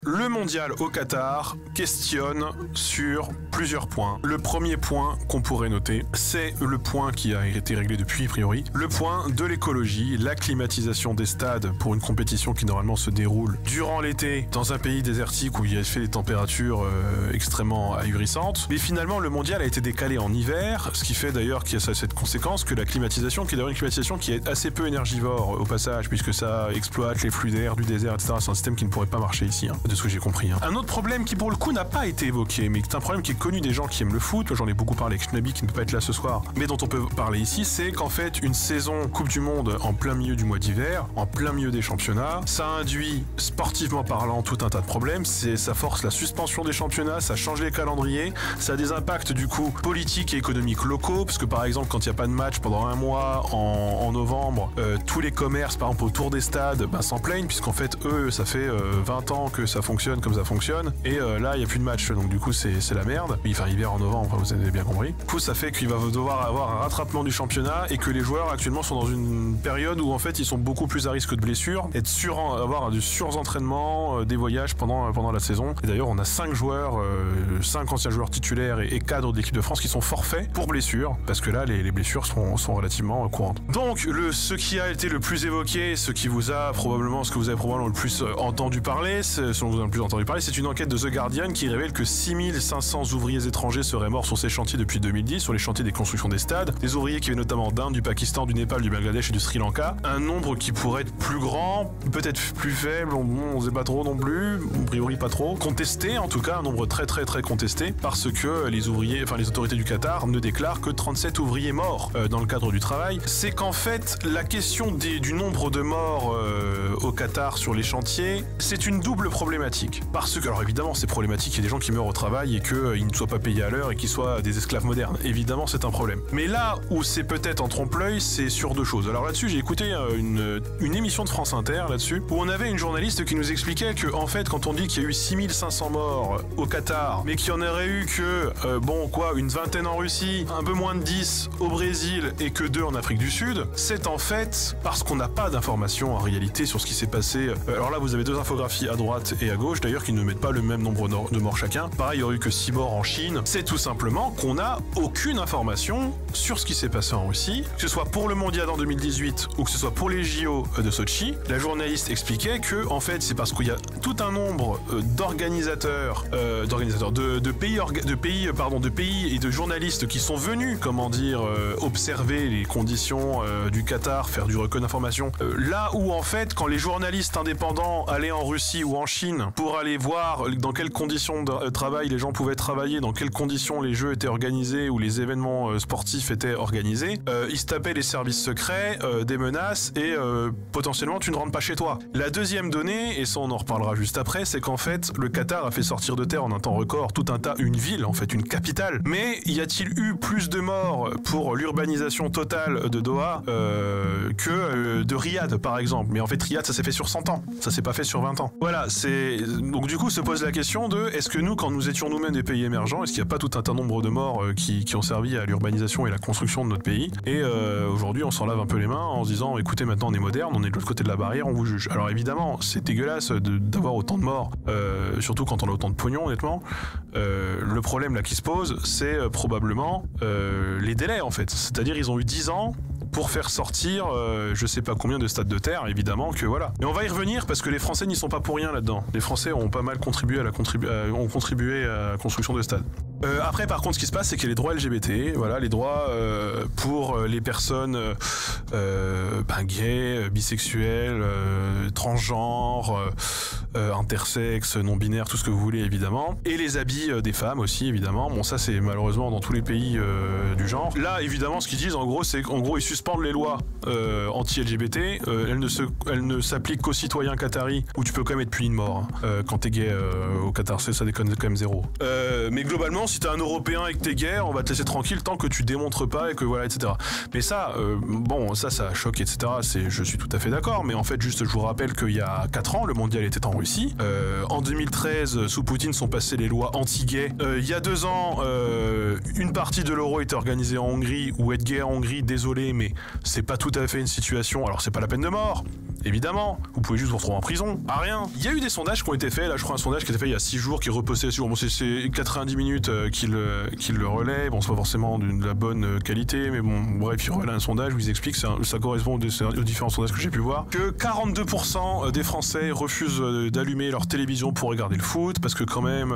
Le mondial au Qatar questionne sur plusieurs points. Le premier point qu'on pourrait noter, c'est le point qui a été réglé depuis, a priori, le point de l'écologie, la climatisation des stades pour une compétition qui normalement se déroule durant l'été dans un pays désertique où il y a fait des températures extrêmement ahurissantes. Mais finalement, le mondial a été décalé en hiver, ce qui fait d'ailleurs qu'il y a cette conséquence que la climatisation, qui est d'ailleurs une climatisation qui est assez peu énergivore au passage, puisque ça exploite les flux d'air du désert, etc. C'est un système qui ne pourrait pas marcher ici, de ce que j'ai compris. Un autre problème qui pour le coup n'a pas été évoqué, mais qui est un problème qui est connu des gens qui aiment le foot, j'en ai beaucoup parlé avec Schnabi qui ne peut pas être là ce soir, mais dont on peut parler ici, c'est qu'en fait une saison Coupe du Monde en plein milieu du mois d'hiver, en plein milieu des championnats, ça induit sportivement parlant tout un tas de problèmes, ça force la suspension des championnats, ça change les calendriers, ça a des impacts du coup politiques et économiques locaux, parce que par exemple quand il n'y a pas de match pendant un mois en novembre, tous les commerces par exemple autour des stades s'en plaignent, puisqu'en fait eux ça fait 20 ans que ça fonctionne comme ça fonctionne, et là il n'y a plus de match, donc du coup c'est la merde, enfin hiver en novembre, vous avez bien compris. Du coup ça fait qu'il va devoir avoir un rattrapement du championnat, et que les joueurs actuellement sont dans une période où en fait ils sont beaucoup plus à risque de blessures, avoir du surentraînement, des voyages pendant la saison. Et d'ailleurs on a 5 joueurs, 5 anciens joueurs titulaires et cadres de l'équipe de France qui sont forfaits pour blessures, parce que là les blessures sont relativement courantes. Donc ce qui a été le plus évoqué, ce que vous avez probablement le plus entendu parler, c'est une enquête de The Guardian qui révèle que 6500 ouvriers étrangers seraient morts sur ces chantiers depuis 2010, sur les chantiers des constructions des stades. Des ouvriers qui viennent notamment d'Inde, du Pakistan, du Népal, du Bangladesh et du Sri Lanka. Un nombre qui pourrait être plus grand, peut-être plus faible, on sait pas trop non plus, a priori pas trop. Contesté en tout cas, un nombre très très très contesté, parce que les autorités du Qatar ne déclarent que 37 ouvriers morts dans le cadre du travail. C'est qu'en fait, la question du nombre de morts au Qatar sur les chantiers, c'est une double problématique. Parce que, alors évidemment, c'est problématique qu'il y ait des gens qui meurent au travail et qu'ils ne soient pas payés à l'heure et qu'ils soient des esclaves modernes. Évidemment, c'est un problème. Mais là où c'est peut-être en trompe-l'œil, c'est sur deux choses. Alors là-dessus, j'ai écouté une émission de France Inter là-dessus, où on avait une journaliste qui nous expliquait que, en fait, quand on dit qu'il y a eu 6500 morts au Qatar, mais qu'il y en aurait eu que, une vingtaine en Russie, un peu moins de 10 au Brésil et que 2 en Afrique du Sud, c'est en fait parce qu'on n'a pas d'informations en réalité sur ce qui s'est passé. Alors là, vous avez 2 infographies à droite et à gauche, d'ailleurs, qui ne mettent pas le même nombre de morts chacun. Pareil, il y aurait eu que 6 morts en Chine. C'est tout simplement qu'on n'a aucune information sur ce qui s'est passé en Russie, que ce soit pour le Mondial en 2018 ou que ce soit pour les JO de Sochi. La journaliste expliquait que, en fait, c'est parce qu'il y a tout un nombre d'organisateurs, de pays et de journalistes qui sont venus, observer les conditions du Qatar, faire du recueil d'informations. Là où, en fait, quand les journalistes indépendants allaient en Russie ou en Chine pour aller voir dans quelles conditions de travail les gens pouvaient travailler, dans quelles conditions les jeux étaient organisés ou les événements sportifs étaient organisés, ils se tapaient les services secrets, des menaces et potentiellement tu ne rentres pas chez toi. La deuxième donnée, et ça on en reparlera juste après, c'est qu'en fait le Qatar a fait sortir de terre en un temps record une ville, en fait une capitale. Mais y a-t-il eu plus de morts pour l'urbanisation totale de Doha que de Riyad par exemple? Mais en fait Riyad ça s'est fait sur 100 ans, ça s'est pas fait sur 20 ans. Voilà, donc du coup se pose la question de est-ce que nous, quand nous étions nous-mêmes des pays émergents, est-ce qu'il n'y a pas tout un tas nombre de morts qui ont servi à l'urbanisation et la construction de notre pays, et aujourd'hui on s'en lave un peu les mains en se disant écoutez, maintenant on est moderne, on est de l'autre côté de la barrière, on vous juge. Alors évidemment c'est dégueulasse d'avoir autant de morts, surtout quand on a autant de pognon honnêtement. Le problème là qui se pose, c'est probablement les délais en fait, c'est-à-dire ils ont eu 10 ans pour faire sortir je sais pas combien de stades de terre, évidemment que voilà. Mais on va y revenir parce que les Français n'y sont pas pour rien là-dedans. Les Français ont pas mal contribué à la construction de stades. Après, par contre, ce qui se passe, c'est qu'il y a les droits LGBT, voilà, les droits pour les personnes gays, bisexuels, transgenres, intersexes, non-binaires, tout ce que vous voulez, évidemment. Et les habits des femmes aussi, évidemment. Bon, ça, c'est malheureusement dans tous les pays du genre. Là, évidemment, ce qu'ils disent, en gros, c'est qu'en gros, ils suspendent les lois anti-LGBT. Elles ne s'appliquent qu'aux citoyens qataris, où tu peux quand même être puni de mort quand t'es gay au Qatar. Ça déconne quand même zéro. Mais globalement, si t'es un Européen et que t'es gay, on va te laisser tranquille tant que tu démontres pas et que voilà, etc. Mais ça, ça choque, etc. Je suis tout à fait d'accord, mais en fait, juste, je vous rappelle qu'il y a 4 ans, le mondial était en Russie. En 2013, sous Poutine, sont passées les lois anti-gays. Il y a 2 ans, une partie de l'Euro était organisée en Hongrie, ou être gay en Hongrie, désolé, mais c'est pas tout à fait une situation. Alors, c'est pas la peine de mort, évidemment. Vous pouvez juste vous retrouver en prison. Ah rien. Il y a eu des sondages qui ont été faits. Là, je crois un sondage qui a été fait il y a 6 jours, qui repostait sur... Bon, c'est 90 minutes qu'il le relaie. Bon, c'est pas forcément de la bonne qualité, mais bon, bref, il relaie un sondage où ils expliquent, ça correspond aux différents sondages que j'ai pu voir, que 42% des Français refusent d'allumer leur télévision pour regarder le foot, parce que quand même,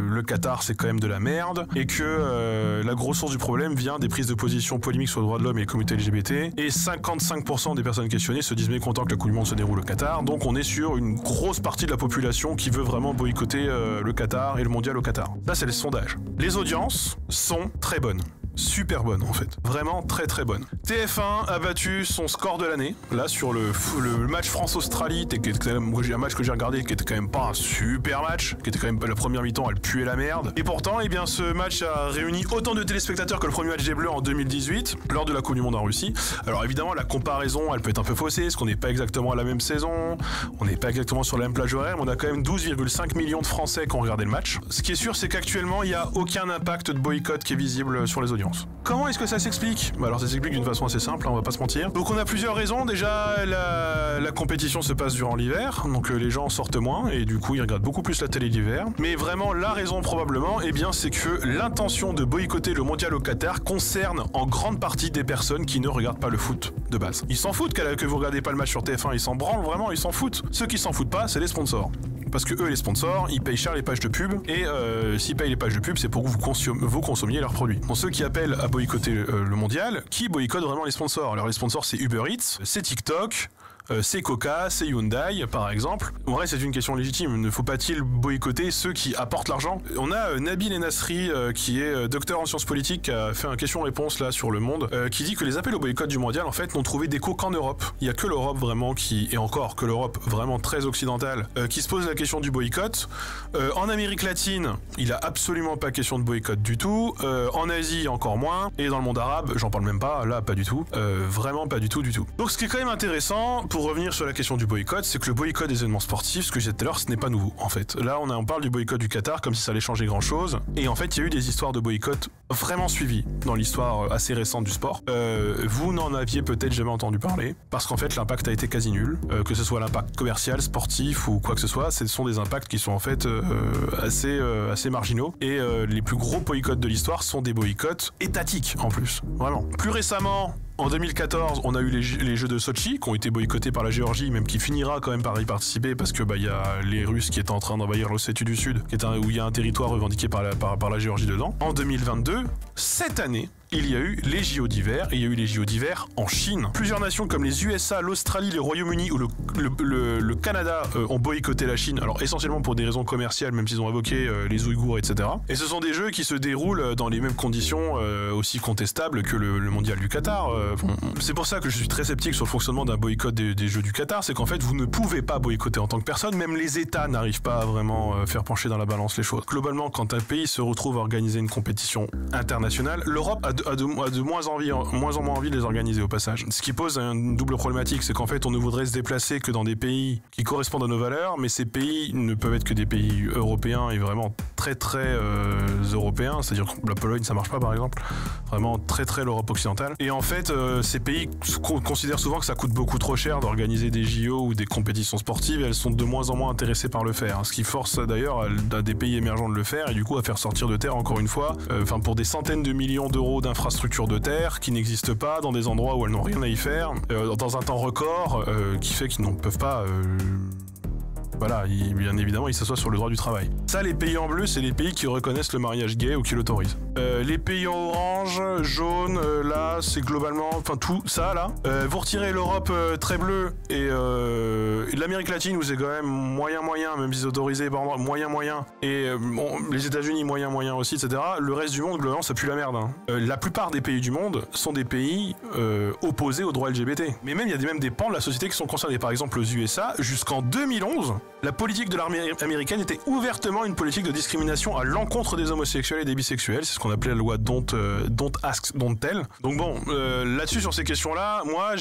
le Qatar, c'est quand même de la merde, et que la grosse source du problème vient des prises de position polémiques sur les droits de l'homme et les communautés LGBT, et 55% des personnes questionnées se disent mécontents que la Coupe du Monde se déroule au Qatar, donc on est sur une grosse partie de la population qui veut vraiment boycotter le Qatar et le mondial au Qatar. Là, c'est les sondages. Les audiences sont très bonnes. Super bonne en fait, vraiment très très bonne. TF1 a battu son score de l'année, là sur le match France-Australie, qui était quand même un match que j'ai regardé, qui était quand même pas un super match, qui était quand même la première mi-temps, elle puait la merde. Et pourtant, eh bien, ce match a réuni autant de téléspectateurs que le premier match des Bleus en 2018, lors de la Coupe du Monde en Russie. Alors évidemment, la comparaison, elle peut être un peu faussée, parce qu'on n'est pas exactement à la même saison, on n'est pas exactement sur la même plage horaire, mais on a quand même 12,5 millions de Français qui ont regardé le match. Ce qui est sûr, c'est qu'actuellement, il n'y a aucun impact de boycott qui est visible sur les audiences. Comment est-ce que ça s'explique ? Alors ça s'explique d'une façon assez simple, hein, on va pas se mentir. Donc on a plusieurs raisons. Déjà, la compétition se passe durant l'hiver, donc les gens sortent moins et du coup ils regardent beaucoup plus la télé l'hiver. Mais vraiment la raison probablement, eh bien c'est que l'intention de boycotter le mondial au Qatar concerne en grande partie des personnes qui ne regardent pas le foot de base. Ils s'en foutent que vous regardez pas le match sur TF1, ils s'en branlent vraiment, ils s'en foutent. Ceux qui s'en foutent pas, c'est les sponsors. Parce que eux, les sponsors, ils payent cher les pages de pub et s'ils payent les pages de pub, c'est pour que vous consommiez leurs produits. Bon, ceux qui appellent à boycotter le mondial, qui boycottent vraiment les sponsors ? Alors les sponsors, c'est Uber Eats, c'est TikTok, c'est Coca, c'est Hyundai, par exemple. En vrai, c'est une question légitime. Ne faut pas-il boycotter ceux qui apportent l'argent ? On a Nabil Enasri, qui est docteur en sciences politiques, qui a fait un question-réponse là sur Le Monde, qui dit que les appels au boycott du mondial, en fait, n'ont trouvé d'écho qu'en Europe. Il y a que l'Europe vraiment et encore que l'Europe vraiment très occidentale, qui se pose la question du boycott. En Amérique latine, il a absolument pas question de boycott du tout. En Asie, encore moins. Et dans le monde arabe, j'en parle même pas. Là, pas du tout. Vraiment pas du tout. Donc, ce qui est quand même intéressant, pour revenir sur la question du boycott, c'est que le boycott des événements sportifs, ce que j'ai dit tout à l'heure, ce n'est pas nouveau en fait. Là, on parle du boycott du Qatar comme si ça allait changer grand chose. Et en fait, il y a eu des histoires de boycott vraiment suivies dans l'histoire assez récente du sport. Vous n'en aviez peut-être jamais entendu parler parce qu'en fait, l'impact a été quasi nul. Que ce soit l'impact commercial, sportif ou quoi que ce soit, ce sont des impacts qui sont en fait assez marginaux. Et les plus gros boycotts de l'histoire sont des boycotts étatiques en plus. Vraiment. Plus récemment, en 2014, on a eu les Jeux de Sochi qui ont été boycottés par la Géorgie, même qui finira quand même par y participer parce que il y a les Russes qui étaient en train d'envahir l'Ossétie du Sud, où il y a un territoire revendiqué par la Géorgie dedans. En 2022, cette année, il y a eu les JO d'hiver, et il y a eu les JO d'hiver en Chine. Plusieurs nations comme les USA, l'Australie, le Royaume-Uni ou le Canada ont boycotté la Chine, alors essentiellement pour des raisons commerciales, même s'ils ont évoqué les Ouïghours, etc. Et ce sont des jeux qui se déroulent dans les mêmes conditions aussi contestables que le mondial du Qatar. C'est pour ça que je suis très sceptique sur le fonctionnement d'un boycott des Jeux du Qatar, c'est qu'en fait vous ne pouvez pas boycotter en tant que personne, même les États n'arrivent pas à vraiment faire pencher dans la balance les choses. Globalement, quand un pays se retrouve à organiser une compétition internationale, l'Europe a de moins en moins envie de les organiser au passage. Ce qui pose une double problématique, c'est qu'en fait on ne voudrait se déplacer que dans des pays qui correspondent à nos valeurs, mais ces pays ne peuvent être que des pays européens et vraiment très très européens, c'est-à-dire que la Pologne ça marche pas par exemple, vraiment très très l'Europe occidentale. Et en fait ces pays considèrent souvent que ça coûte beaucoup trop cher d'organiser des JO ou des compétitions sportives et elles sont de moins en moins intéressées par le faire, ce qui force d'ailleurs à des pays émergents de le faire et du coup à faire sortir de terre encore une fois, pour des centaines de millions d'euros d'infrastructures de terre qui n'existent pas dans des endroits où elles n'ont rien à y faire, dans un temps record, qui fait qu'ils n'en peuvent pas... Voilà, bien évidemment, ils s'assoient sur le droit du travail. Ça, les pays en bleu, c'est les pays qui reconnaissent le mariage gay ou qui l'autorisent. Les pays en orange, jaune, là, c'est globalement... Enfin, tout ça, là. Vous retirez l'Europe très bleue et l'Amérique latine, où c'est quand même moyen, même si c'est autorisé, moyen. Et les États-Unis, moyen aussi, etc. Le reste du monde, globalement, ça pue la merde. Hein. La plupart des pays du monde sont des pays opposés aux droits LGBT. Mais même, il y a même des pans de la société qui sont concernés. Par exemple, aux USA, jusqu'en 2011... La politique de l'armée américaine était ouvertement une politique de discrimination à l'encontre des homosexuels et des bisexuels. C'est ce qu'on appelait la loi Don't Ask, Don't Tell. Donc bon, là-dessus, sur ces questions-là, moi,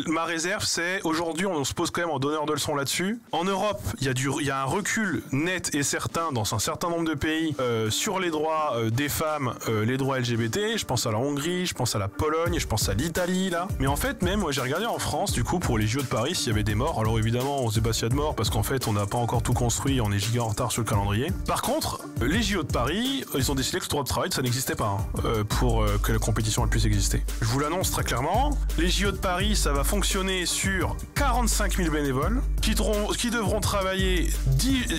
ma réserve, c'est aujourd'hui, on se pose quand même en donneur de leçons là-dessus. En Europe, il y a un recul net et certain dans un certain nombre de pays sur les droits des femmes, les droits LGBT. Je pense à la Hongrie, je pense à la Pologne, je pense à l'Italie, là. Mais en fait, même, moi, j'ai regardé en France, du coup, pour les JO de Paris, s'il y avait des morts. Alors évidemment, on sait pas s'il y a de morts, parce qu'en fait, on n'a pas encore tout construit, on est giga en retard sur le calendrier. Par contre, les JO de Paris, ils ont décidé que ce droit de travail, ça n'existait pas, pour que la compétition elle puisse exister. Je vous l'annonce très clairement, les JO de Paris, ça va fonctionner sur 45 000 bénévoles, qui devront travailler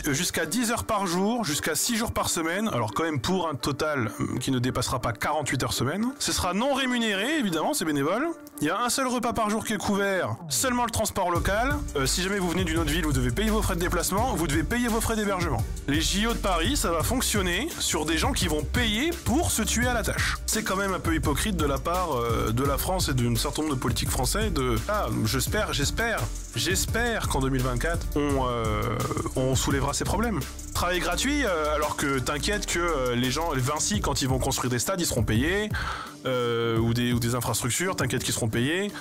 jusqu'à 10 heures par jour, jusqu'à 6 jours par semaine, alors quand même pour un total qui ne dépassera pas 48 heures semaine. Ce sera non rémunéré, évidemment, c'est bénévole. Il y a un seul repas par jour qui est couvert, seulement le transport local. Si jamais vous venez d'une autre ville, vous devez payer vos frais de déplacement, vous devez payer vos frais d'hébergement. Les JO de Paris, ça va fonctionner sur des gens qui vont payer pour se tuer à la tâche. C'est quand même un peu hypocrite de la part de la France et d'un certain nombre de politiques français j'espère qu'en 2024, on soulèvera ces problèmes. Travail gratuit, alors que t'inquiète que les Vinci, quand ils vont construire des stades, ils seront payés, ou des infrastructures, t'inquiète qu'ils seront payés,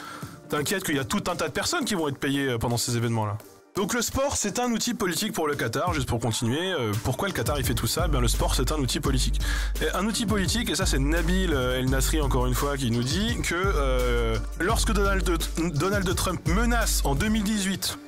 t'inquiète qu'il y a tout un tas de personnes qui vont être payées pendant ces événements-là. Donc le sport, c'est un outil politique pour le Qatar, juste pour continuer. Pourquoi le Qatar, il fait tout ça ? Bien, le sport, c'est un outil politique. Et un outil politique, et ça c'est Nabil El Nasri, encore une fois, qui nous dit que lorsque Donald Trump menace en 2018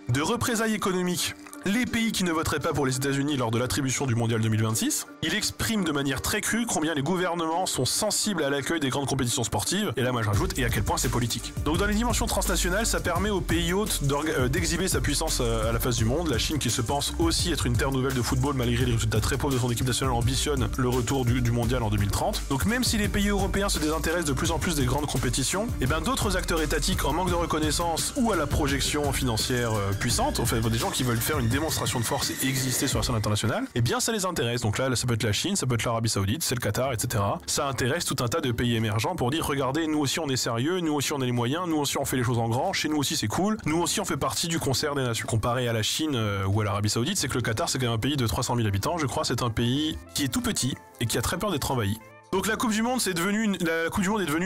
de représailles économiques les pays qui ne voteraient pas pour les États-Unis lors de l'attribution du Mondial 2026, il exprime de manière très crue combien les gouvernements sont sensibles à l'accueil des grandes compétitions sportives, et là moi je rajoute, et à quel point c'est politique. Donc dans les dimensions transnationales, ça permet aux pays hôtes d'exhiber sa puissance à la face du monde. La Chine, qui se pense aussi être une terre nouvelle de football malgré les résultats très pauvres de son équipe nationale, ambitionne le retour du Mondial en 2030. Donc même si les pays européens se désintéressent de plus en plus des grandes compétitions, et bien d'autres acteurs étatiques en manque de reconnaissance ou à la projection financière puissante, enfin des gens qui veulent faire une démonstration de force et exister sur la scène internationale, eh bien ça les intéresse. Donc là, ça peut être la Chine, ça peut être l'Arabie Saoudite, c'est le Qatar, etc. Ça intéresse tout un tas de pays émergents pour dire, regardez, nous aussi on est sérieux, nous aussi on a les moyens, nous aussi on fait les choses en grand, chez nous aussi c'est cool, nous aussi on fait partie du concert des nations. Comparé à la Chine ou à l'Arabie Saoudite, c'est que le Qatar, c'est quand même un pays de 300 000 habitants, je crois, c'est un pays qui est tout petit et qui a très peur d'être envahi. Donc la Coupe du Monde est devenue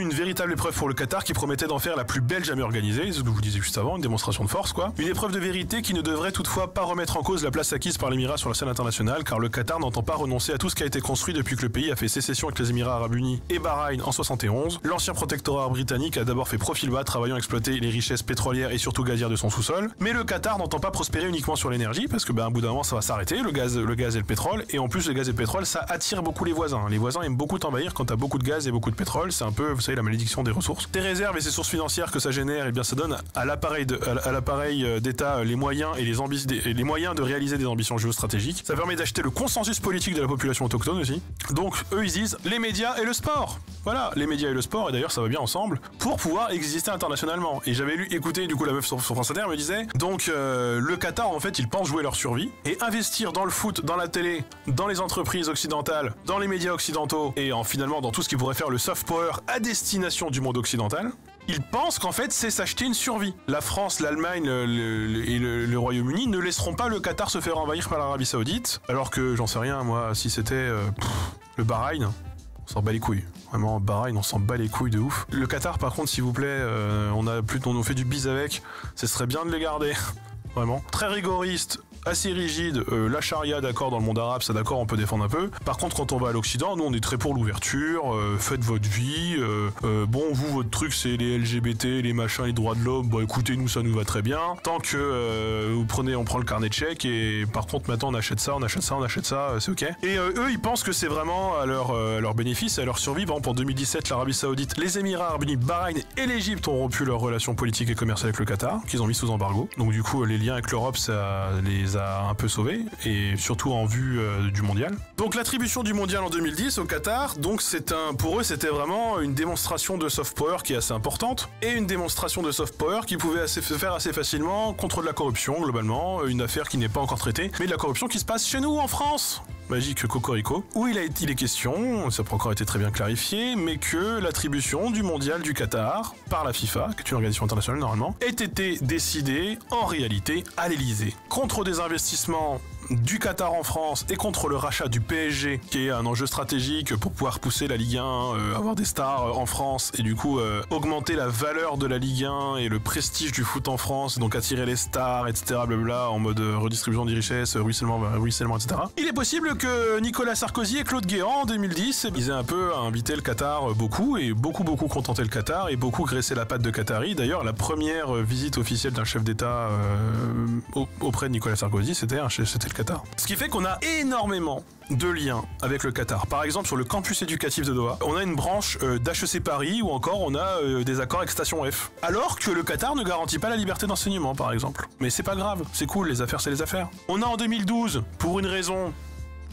une véritable épreuve pour le Qatar qui promettait d'en faire la plus belle jamais organisée, c'est ce que je vous disais juste avant, une démonstration de force quoi. Une épreuve de vérité qui ne devrait toutefois pas remettre en cause la place acquise par l'Émirat sur la scène internationale, car le Qatar n'entend pas renoncer à tout ce qui a été construit depuis que le pays a fait sécession avec les Émirats Arabes Unis et Bahreïn en 71. L'ancien protectorat britannique a d'abord fait profil bas, travaillant à exploiter les richesses pétrolières et surtout gazières de son sous-sol. Mais le Qatar n'entend pas prospérer uniquement sur l'énergie, parce que à un bout d'un moment ça va s'arrêter, le gaz et le pétrole, et en plus le gaz et le pétrole ça attire beaucoup les voisins. Les voisins aiment beaucoup t'envahir quand t'as beaucoup de gaz et beaucoup de pétrole, c'est un peu, vous savez, la malédiction des ressources. Tes réserves et ces sources financières que ça génère, et bien ça donne à l'appareil d'État les moyens et les moyens de réaliser des ambitions géostratégiques. Ça permet d'acheter le consensus politique de la population autochtone aussi. Donc eux ils disent les médias et le sport. Voilà, les médias et le sport, et d'ailleurs ça va bien ensemble, pour pouvoir exister internationalement. Et j'avais écouté du coup la meuf sur France Inter me disait, donc le Qatar en fait ils pensent jouer leur survie et investir dans le foot, dans la télé, dans les entreprises occidentales, dans les médias occidentaux et finalement dans tout ce qui pourrait faire le soft power à destination du monde occidental. Ils pensent qu'en fait c'est s'acheter une survie. La France, l'Allemagne et le Royaume-Uni ne laisseront pas le Qatar se faire envahir par l'Arabie Saoudite, alors que j'en sais rien moi, si c'était le Bahreïn, on s'en bat les couilles. Vraiment, Bahreïn, on s'en bat les couilles de ouf. Le Qatar par contre, s'il vous plaît, on fait du bise avec, ce serait bien de les garder. Vraiment. Très rigoriste, assez rigide, la charia d'accord dans le monde arabe, ça d'accord on peut défendre un peu. Par contre quand on va à l'Occident, nous on est très pour l'ouverture, faites votre vie, bon vous votre truc c'est les LGBT, les machins, les droits de l'homme, bon écoutez nous ça nous va très bien. Tant que on prend le carnet de chèques et par contre maintenant on achète ça, c'est ok. Et eux ils pensent que c'est vraiment à leur bénéfice, à leur survie. Par exemple en 2017 l'Arabie Saoudite, les Émirats Arabes Unis, Bahreïn et l'Égypte ont rompu leurs relations politiques et commerciales avec le Qatar, qu'ils ont mis sous embargo. Donc du coup les liens avec l'Europe ça les a un peu sauvés, et surtout en vue du mondial. Donc l'attribution du mondial en 2010 au Qatar, donc pour eux c'était vraiment une démonstration de soft power qui est assez importante, et une démonstration de soft power qui pouvait se faire assez facilement contre de la corruption globalement, une affaire qui n'est pas encore traitée, mais de la corruption qui se passe chez nous en France. magique Cocorico, où il est question, ça n'a pas encore été très bien clarifié, mais que l'attribution du mondial du Qatar par la FIFA, qui est une organisation internationale normalement, ait été décidée en réalité à l'Elysée. Contre des investissements du Qatar en France et contre le rachat du PSG, qui est un enjeu stratégique pour pouvoir pousser la Ligue 1, avoir des stars en France et du coup augmenter la valeur de la Ligue 1 et le prestige du foot en France, donc attirer les stars, etc. Blablabla, en mode redistribution des richesses, ruissellement, etc. Il est possible que Nicolas Sarkozy et Claude Guéant en 2010, ils aient un peu invité le Qatar beaucoup contenté le Qatar et beaucoup graissé la patte de Qatari. D'ailleurs, la première visite officielle d'un chef d'État auprès de Nicolas Sarkozy, c'était le Qatar. Ce qui fait qu'on a énormément de liens avec le Qatar. Par exemple, sur le campus éducatif de Doha, on a une branche d'HEC Paris ou encore on a des accords avec Station F. Alors que le Qatar ne garantit pas la liberté d'enseignement, par exemple. Mais c'est pas grave, c'est cool, les affaires c'est les affaires. On a en 2012, pour une raison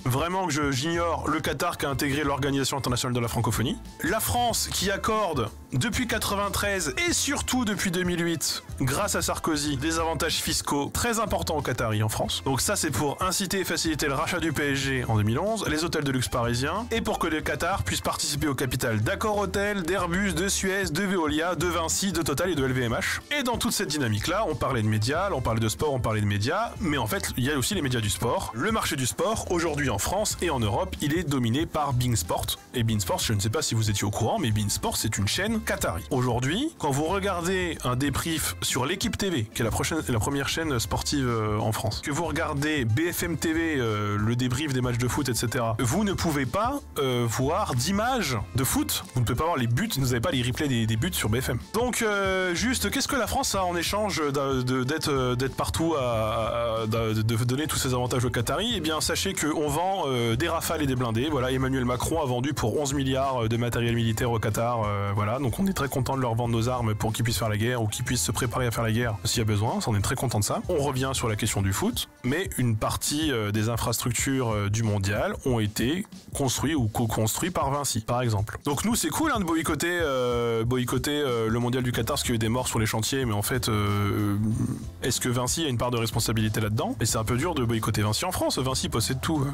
vraiment que j'ignore, le Qatar qui a intégré l'Organisation internationale de la francophonie. La France qui accorde depuis 93 et surtout depuis 2008, grâce à Sarkozy, des avantages fiscaux très importants aux Qataris en France. Donc ça c'est pour inciter et faciliter le rachat du PSG en 2011, les hôtels de luxe parisiens, et pour que le Qatar puisse participer au capital d'Accor Hôtel, d'Airbus, de Suez, de Veolia, de Vinci, de Total et de LVMH. Et dans toute cette dynamique-là, on parlait de médias, on parlait de sport, on parlait de médias, mais en fait, il y a aussi les médias du sport. Le marché du sport, aujourd'hui en France et en Europe, il est dominé par beIN Sport. Et beIN Sport, je ne sais pas si vous étiez au courant, mais beIN Sport, c'est une chaîne qatari. Aujourd'hui, quand vous regardez un débrief sur l'Équipe TV, qui est la première chaîne sportive en France, que vous regardez BFM TV, le débrief des matchs de foot, etc., vous ne pouvez pas voir d'images de foot. Vous ne pouvez pas voir les buts, vous n'avez pas les replays des buts sur BFM. Donc, juste, qu'est-ce que la France a en échange d'être partout, de donner tous ces avantages aux Qataris? Eh bien, sachez qu'on vend des Rafales et des blindés. Voilà, Emmanuel Macron a vendu pour 11 milliards de matériel militaire au Qatar. Voilà, donc on est très content de leur vendre nos armes pour qu'ils puissent faire la guerre ou qu'ils puissent se préparer à faire la guerre s'il y a besoin. On est très content de ça. On revient sur la question du foot, mais une partie des infrastructures du mondial ont été construites ou co-construites par Vinci, par exemple. Donc nous, c'est cool de boycotter le mondial du Qatar parce qu'il y a eu des morts sur les chantiers, mais en fait, est-ce que Vinci a une part de responsabilité là-dedans? Et c'est un peu dur de boycotter Vinci en France. Vinci possède tout.